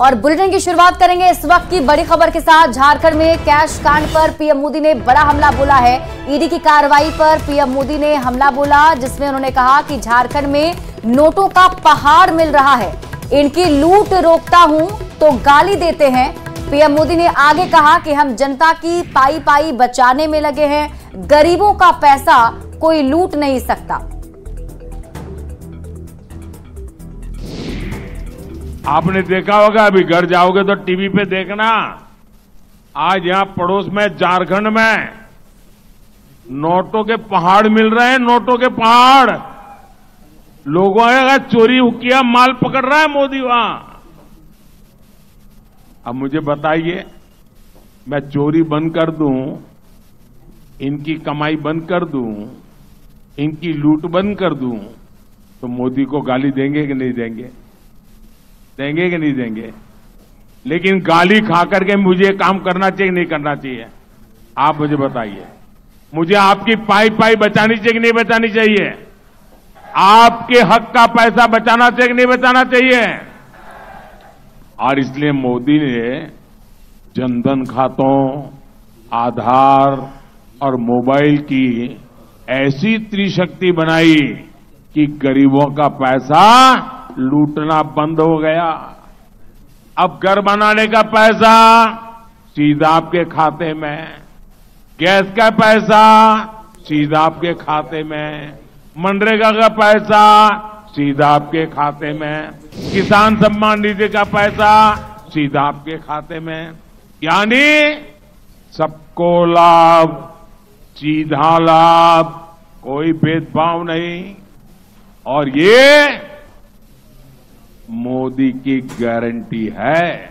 और बुलेटिन की शुरुआत करेंगे इस वक्त की बड़ी खबर के साथ। झारखंड में कैश कांड पर पीएम मोदी ने बड़ा हमला बोला है। ईडी की कार्रवाई पर पीएम मोदी ने हमला बोला, जिसमें उन्होंने कहा कि झारखंड में नोटों का पहाड़ मिल रहा है, इनकी लूट रोकता हूं तो गाली देते हैं। पीएम मोदी ने आगे कहा कि हम जनता की पाई पाई बचाने में लगे हैं, गरीबों का पैसा कोई लूट नहीं सकता। आपने देखा होगा, अभी घर जाओगे तो टीवी पे देखना, आज यहां पड़ोस में झारखंड में नोटों के पहाड़ मिल रहे हैं, नोटों के पहाड़। लोगों ने चोरी किया, माल पकड़ रहा है मोदी वहां। अब मुझे बताइए, मैं चोरी बंद कर दूं, इनकी कमाई बंद कर दूं, इनकी लूट बंद कर दूं, तो मोदी को गाली देंगे कि नहीं देंगे? देंगे कि नहीं देंगे? लेकिन गाली खा करके मुझे काम करना चाहिए नहीं करना चाहिए? आप मुझे बताइए। मुझे आपकी पाई पाई बचानी चाहिए कि नहीं बचानी चाहिए? आपके हक का पैसा बचाना चाहिए कि नहीं बचाना चाहिए? और इसलिए मोदी ने जनधन खातों, आधार और मोबाइल की ऐसी त्रिशक्ति बनाई कि गरीबों का पैसा लूटना बंद हो गया। अब घर बनाने का पैसा सीधा आपके खाते में, गैस का पैसा सीधा आपके खाते में, मनरेगा का पैसा सीधा आपके खाते में, किसान सम्मान निधि का पैसा सीधा आपके खाते में। यानी सबको लाभ, सीधा लाभ, कोई भेदभाव नहीं। और ये मोदी की गारंटी है।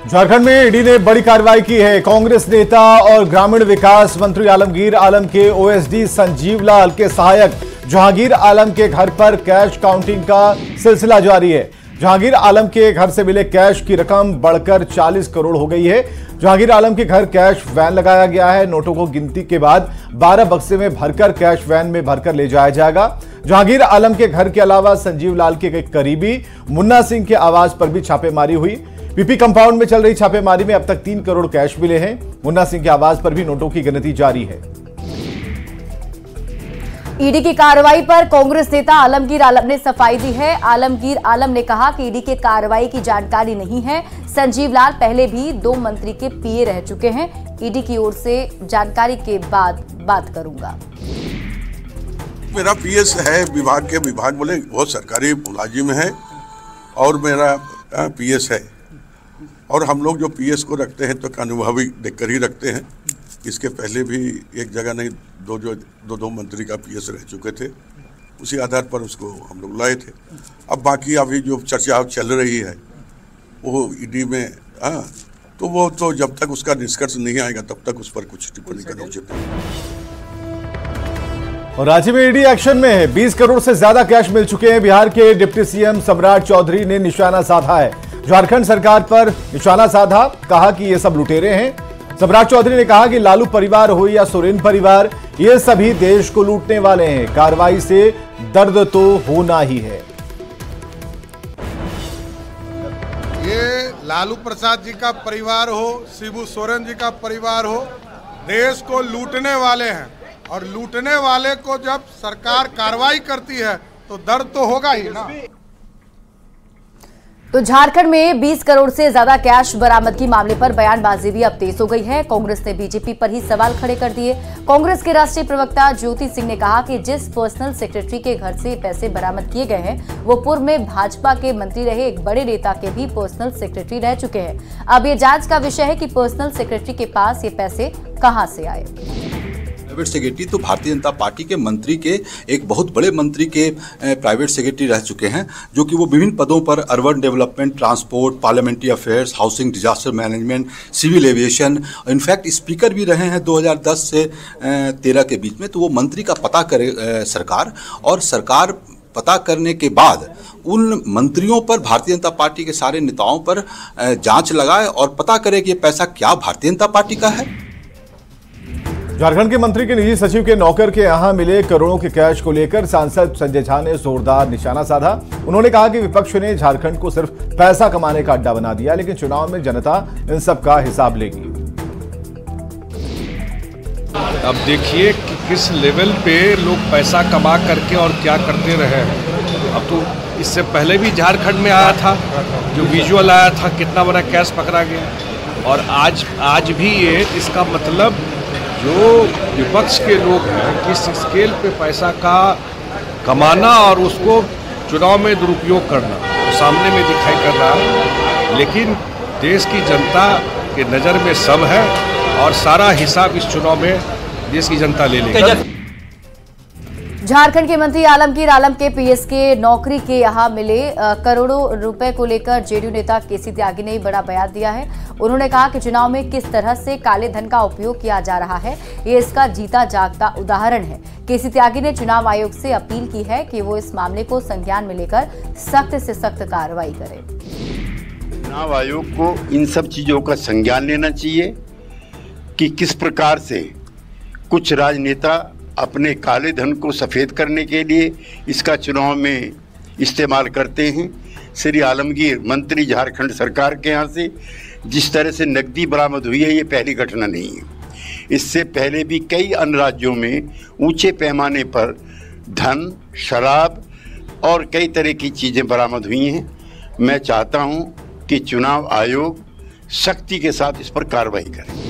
झारखंड में ईडी ने बड़ी कार्रवाई की है। कांग्रेस नेता और ग्रामीण विकास मंत्री आलमगीर आलम के ओएसडी संजीव लाल के सहायक जहांगीर आलम के घर पर कैश काउंटिंग का सिलसिला जारी है। जहांगीर आलम के घर से मिले कैश की रकम बढ़कर 40 करोड़ हो गई है। जहांगीर आलम के घर कैश वैन लगाया गया है। नोटों को गिनती के बाद 12 बक्से में भरकर कैश वैन में भरकर ले जाया जाएगा। जहांगीर आलम के घर के अलावा संजीव लाल के एक करीबी मुन्ना सिंह के आवास पर भी छापेमारी हुई। पीपी कंपाउंड में चल रही छापेमारी में अब तक 3 करोड़ कैश मिले हैं। मुन्ना सिंह के आवास पर भी नोटों की गिनती जारी है। ईडी की कार्रवाई पर कांग्रेस नेता आलमगीर आलम ने सफाई दी है। आलमगीर आलम ने कहा कि ईडी के कार्रवाई की जानकारी नहीं है। संजीव लाल पहले भी 2 मंत्री के पीए रह चुके हैं। ईडी की ओर से जानकारी के बाद बात करूंगा। मेरा पीएस है, विभाग बोले बहुत सरकारी मुलाजिम है और मेरा पीएस है। और हम लोग जो पीएस को रखते हैं तो अनुभवी देखकर ही रखते हैं। इसके पहले भी एक जगह नहीं, दो मंत्री का पीएस रह चुके थे, उसी आधार पर उसको हम लोग लाए थे। अब बाकी अभी जो चर्चा चल रही है वो ईडी में, तो वो तो जब तक उसका निष्कर्ष नहीं आएगा तब तक उस पर कुछ टिप्पणी करना उचित नहीं। और राज्य में ईडी एक्शन में है। 20 करोड़ से ज्यादा कैश मिल चुके हैं। बिहार के डिप्टी सीएम सम्राट चौधरी ने निशाना साधा है। झारखंड सरकार पर निशाना साधा, कहा कि ये सब लुटेरे हैं। सम्राट चौधरी ने कहा कि लालू परिवार हो या सोरेन परिवार, ये सभी देश को लूटने वाले हैं। कार्रवाई से दर्द तो होना ही है। ये लालू प्रसाद जी का परिवार हो, शिबू सोरेन जी का परिवार हो, देश को लूटने वाले हैं। और लूटने वाले को जब सरकार कार्रवाई करती है तो दर्द तो होगा ही ना। तो झारखंड में 20 करोड़ से ज्यादा कैश बरामदगी मामले पर बयानबाजी भी अब तेज हो गई है। कांग्रेस ने बीजेपी पर ही सवाल खड़े कर दिए। कांग्रेस के राष्ट्रीय प्रवक्ता ज्योति सिंह ने कहा कि जिस पर्सनल सेक्रेटरी के घर से पैसे बरामद किए गए हैं वो पूर्व में भाजपा के मंत्री रहे एक बड़े नेता के भी पर्सनल सेक्रेटरी रह चुके हैं। अब ये जांच का विषय है कि पर्सनल सेक्रेटरी के पास ये पैसे कहां से आए। प्राइवेट सेक्रेटरी तो भारतीय जनता पार्टी के मंत्री के, एक बहुत बड़े मंत्री के प्राइवेट सेक्रेटरी रह चुके हैं, जो कि वो विभिन्न पदों पर urban development, transport, parliamentary affairs, housing, disaster management, civil aviation, in fact speaker भी रहे हैं 2010 से 13 के बीच में। तो वो मंत्री का पता करे सरकार, और सरकार पता करने के बाद उन मंत्रियों पर, भारतीय जनता पार्टी के सारे नेताओं पर जांच लगाए और पता करे कि ये पैसा क्या भारतीय जनता पार्टी का है। झारखंड के मंत्री के निजी सचिव के नौकर के यहां मिले करोड़ों के कैश को लेकर सांसद संजय झा ने जोरदार निशाना साधा। उन्होंने कहा कि विपक्ष ने झारखंड को सिर्फ पैसा कमाने का अड्डा बना दिया, लेकिन चुनाव में जनता इन सब का हिसाब लेगी। अब देखिए कि किस लेवल पे लोग पैसा कमा करके और क्या करते रहे हैं। अब तो इससे पहले भी झारखंड में आया था, जो विजुअल आया था कितना बड़ा कैश पकड़ा गया, और आज भी ये, इसका मतलब जो विपक्ष के लोग हैं किस स्केल पे पैसा का कमाना और उसको चुनाव में दुरुपयोग करना तो सामने में दिखाई कर रहा है। लेकिन देश की जनता के नज़र में सब है और सारा हिसाब इस चुनाव में देश की जनता ले लेगी। झारखंड के मंत्री आलमगीर आलम के पीएस के नौकरी के यहां मिले करोड़ों रुपए को लेकर जेडीयू नेता केसी त्यागी ने बड़ा बयान दिया है। उन्होंने कहा कि चुनाव में किस तरह से काले धन का उपयोग किया जा रहा है, ये इसका जीता जागता उदाहरण है। केसी त्यागी ने चुनाव आयोग से अपील की है कि वो इस मामले को संज्ञान में लेकर सख्त से सख्त कार्रवाई करे। चुनाव आयोग को इन सब चीजों का संज्ञान लेना चाहिए कि किस प्रकार से कुछ राजनेता अपने काले धन को सफ़ेद करने के लिए इसका चुनाव में इस्तेमाल करते हैं। श्री आलमगीर मंत्री झारखंड सरकार के यहाँ से जिस तरह से नकदी बरामद हुई है, ये पहली घटना नहीं है। इससे पहले भी कई अन्य राज्यों में ऊंचे पैमाने पर धन, शराब और कई तरह की चीज़ें बरामद हुई हैं। मैं चाहता हूँ कि चुनाव आयोग सख्ती के साथ इस पर कार्रवाई करे।